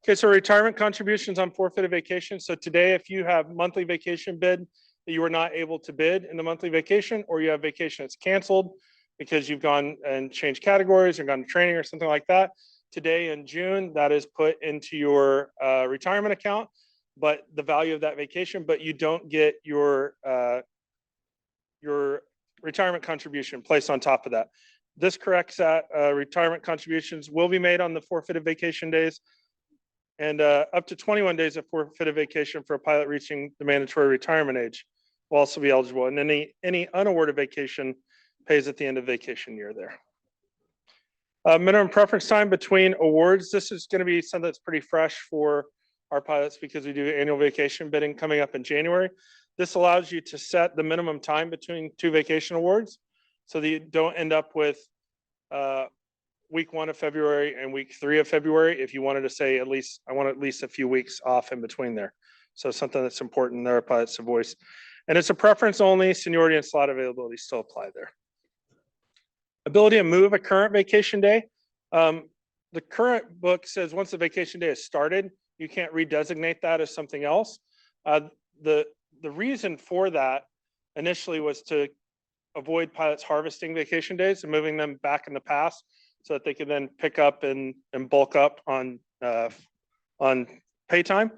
Okay, so retirement contributions on forfeited vacation. So today, if you have monthly vacation bid that you were not able to bid in the monthly vacation, or you have vacation that's canceled because you've gone and changed categories or gone to training or something like that, today in June, that is put into your retirement account, but the value of that vacation, but you don't get your retirement contribution placed on top of that. This corrects that. Retirement contributions will be made on the forfeited vacation days, and up to 21 days of forfeited vacation for a pilot reaching the mandatory retirement age will also be eligible. And any unawarded vacation pays at the end of vacation year there. Minimum preference time between awards. This is going to be something that's pretty fresh for our pilots because we do annual vacation bidding coming up in January. This allows you to set the minimum time between two vacation awards so that you don't end up with week 1 of February and week 3 of February. If you wanted to say at least, I want at least a few weeks off in between there. So something that's important there, pilots to voice. And it's a preference only, seniority and slot availability still apply there. Ability to move a current vacation day. The current book says once the vacation day is started, you can't redesignate that as something else. The reason for that initially was to avoid pilots harvesting vacation days and moving them back in the past so that they could then pick up and bulk up on pay time.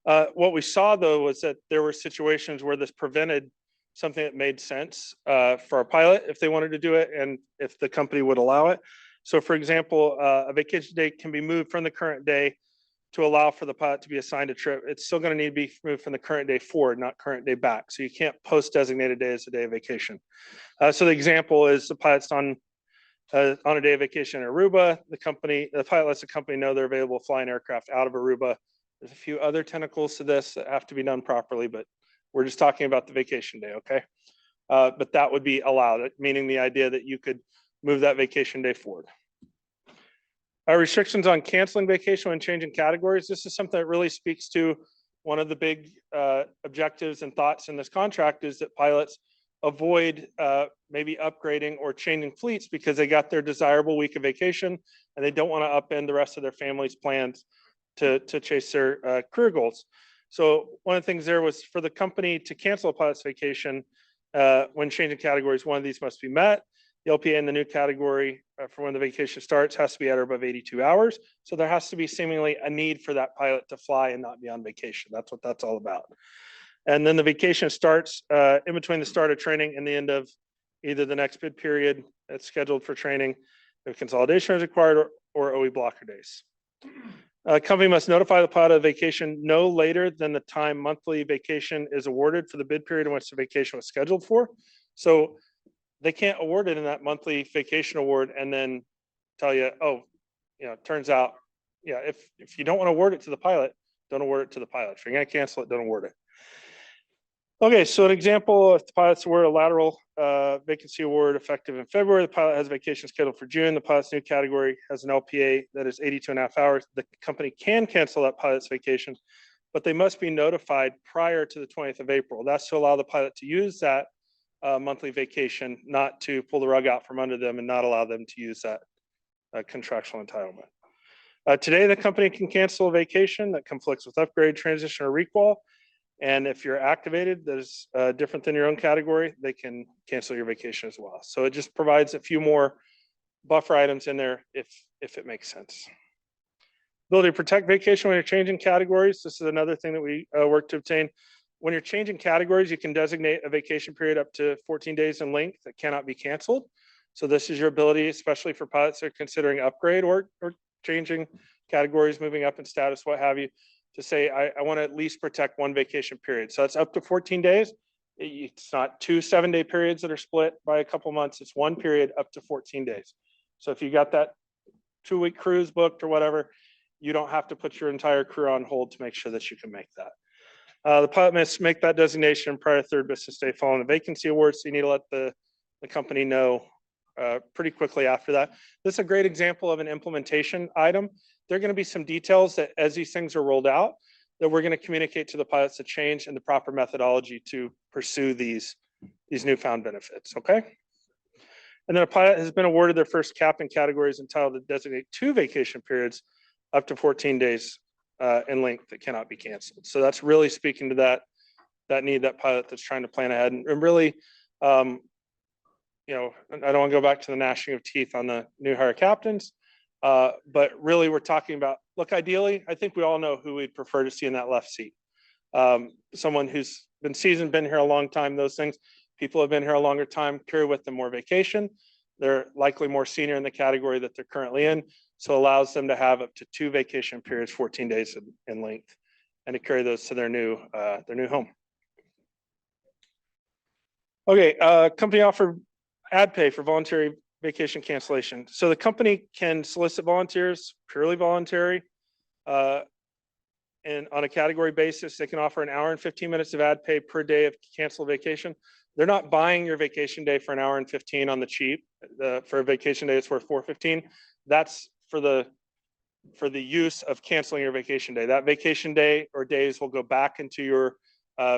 What we saw though was that there were situations where this prevented something that made sense for a pilot if they wanted to do it and if the company would allow it. So for example, a vacation day can be moved from the current day to allow for the pilot to be assigned a trip. It's still going to need to be moved from the current day forward, not current day back. So you can't post designated day as a day of vacation. So the example is the pilot's on a day of vacation in Aruba. The pilot lets the company know they're available to fly an aircraft out of Aruba. There's a few other tentacles to this that have to be done properly, but we're just talking about the vacation day, okay? But that would be allowed, meaning the idea that you could move that vacation day forward. Restrictions on canceling vacation when changing categories. This is something that really speaks to one of the big objectives and thoughts in this contract is that pilots avoid maybe upgrading or changing fleets because they got their desirable week of vacation and they don't want to upend the rest of their family's plans to chase their career goals. So one of the things there was for the company to cancel a pilot's vacation when changing categories, one of these must be met. The LPA in the new category for when the vacation starts has to be at or above 82 hours. So there has to be seemingly a need for that pilot to fly and not be on vacation. That's what that's all about. And then the vacation starts in between the start of training and the end of either the next bid period that's scheduled for training, if consolidation is required, or OE blocker days. Company must notify the pilot of vacation no later than the time monthly vacation is awarded for the bid period in which the vacation was scheduled for. So they can't award it in that monthly vacation award and then tell you, oh, turns out, if you don't want to award it to the pilot, don't award it to the pilot. If you're going to cancel it, don't award it. Okay, so an example, if the pilot's award a lateral vacancy award effective in February, the pilot has vacation scheduled for June, the pilot's new category has an LPA that is 82.5 hours. The company can cancel that pilot's vacation, but they must be notified prior to the 20th of April. That's to allow the pilot to use that monthly vacation, not to pull the rug out from under them and not allow them to use that contractual entitlement. Today, the company can cancel a vacation that conflicts with upgrade, transition, or requal. And if you're activated, that is different than your own category, they can cancel your vacation as well. So it just provides a few more buffer items in there if it makes sense. Ability to protect vacation when you're changing categories. This is another thing that we work to obtain. When you're changing categories, you can designate a vacation period up to 14 days in length that cannot be canceled. So this is your ability, especially for pilots that are considering upgrade or changing categories, moving up in status, what have you, to say, I want to at least protect one vacation period. So it's up to 14 days. It's not 2 7-day periods that are split by a couple months. It's one period up to 14 days. So if you got that 2-week cruise booked or whatever, you don't have to put your entire crew on hold to make sure that you can make that. The pilot must make that designation prior to 3rd business day following the vacancy award. So you need to let the company know pretty quickly after that. This is a great example of an implementation item. There are going to be some details that as these things are rolled out, that we're going to communicate to the pilots the change and the proper methodology to pursue these newfound benefits, okay? And then a pilot has been awarded their first cap in categories entitled to designate 2 vacation periods up to 14 days in length that cannot be canceled. So that's really speaking to that need, that pilot that's trying to plan ahead. And really, you know, I don't want to go back to the gnashing of teeth on the new hire captains, but really we're talking about, look, ideally, I think we all know who we'd prefer to see in that left seat. Someone who's been seasoned, been here a long time, those things. People have been here a longer time, carry with them more vacation. They're likely more senior in the category that they're currently in. So allows them to have up to 2 vacation periods, 14 days in length, and to carry those to their new home. Okay, company offered ad pay for voluntary vacation cancellation. So the company can solicit volunteers, purely voluntary, and on a category basis, they can offer an hour and 15 minutes of ad pay per day of canceled vacation. They're not buying your vacation day for an hour and 15 on the cheap. For a vacation day, it's worth $4.15. That's for the use of canceling your vacation day. That vacation day or days will go back into your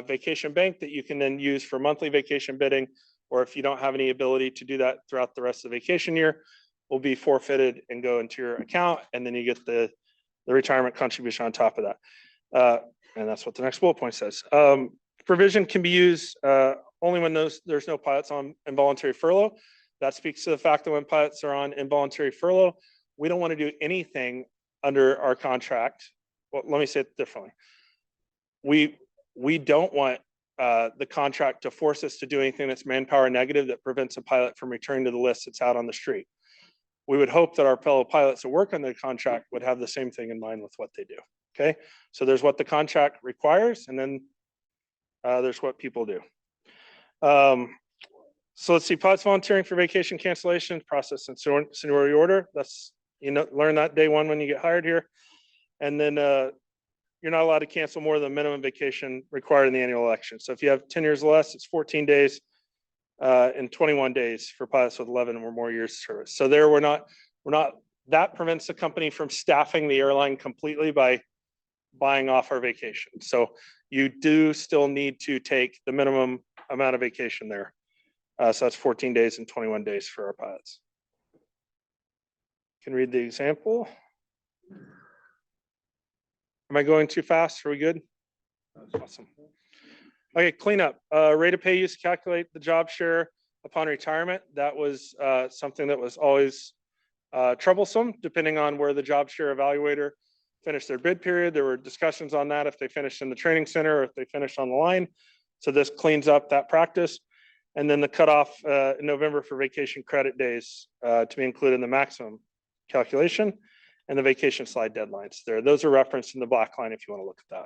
vacation bank that you can then use for monthly vacation bidding, or if you don't have any ability to do that throughout the rest of the vacation year, will be forfeited and go into your account, and then you get the retirement contribution on top of that. And that's what the next bullet point says. Provision can be used only when there's no pilots on involuntary furlough. That speaks to the fact that when pilots are on involuntary furlough, we don't want to do anything under our contract. Well, let me say it differently. We don't want the contract to force us to do anything that's manpower negative that prevents a pilot from returning to the list that's out on the street. We would hope that our fellow pilots that work on the contract would have the same thing in mind with what they do. Okay, so there's what the contract requires, and then there's what people do. So let's see, pilots volunteering for vacation cancellation process and seniority order. That's, you know, learn that day one when you get hired here. And then you're not allowed to cancel more than the minimum vacation required in the annual election. So if you have 10 years or less, it's 14 days and 21 days for pilots with 11 or more years of service. So there we're not, that prevents the company from staffing the airline completely by buying off our vacation. So you do still need to take the minimum amount of vacation there. So that's 14 days and 21 days for our pilots. You can read the example. Am I going too fast? Are we good? Awesome. Okay, cleanup. Rate of pay used to calculate the job share upon retirement. That was something that was always troublesome, depending on where the job share evaluator finished their bid period. There were discussions on that if they finished in the training center or if they finished on the line. So this cleans up that practice. And then the cutoff in November for vacation credit days to be included in the maximum calculation, and the vacation slide deadlines there. Those are referenced in the black line if you want to look at that.